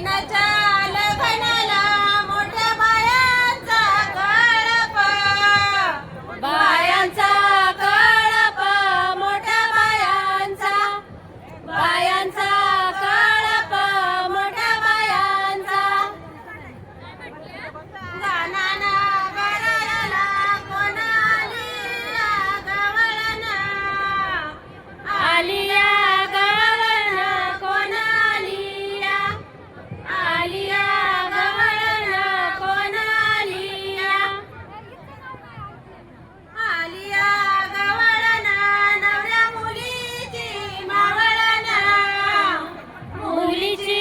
लग्नाच्या लग्नाला मोठ्या बायांचा कळप, बायांचा कळप, मोठ्या बायांचा, बायांचा कळप, मोठ्या बायांचा. गाणाना गळाला कोण आलिया गवळण, आलिया गवळण, कोण आलिया, आलिया गवळण, कोण आलिया, आलिया गवळण, नवऱ्या मुलीची मावळण, मुलीची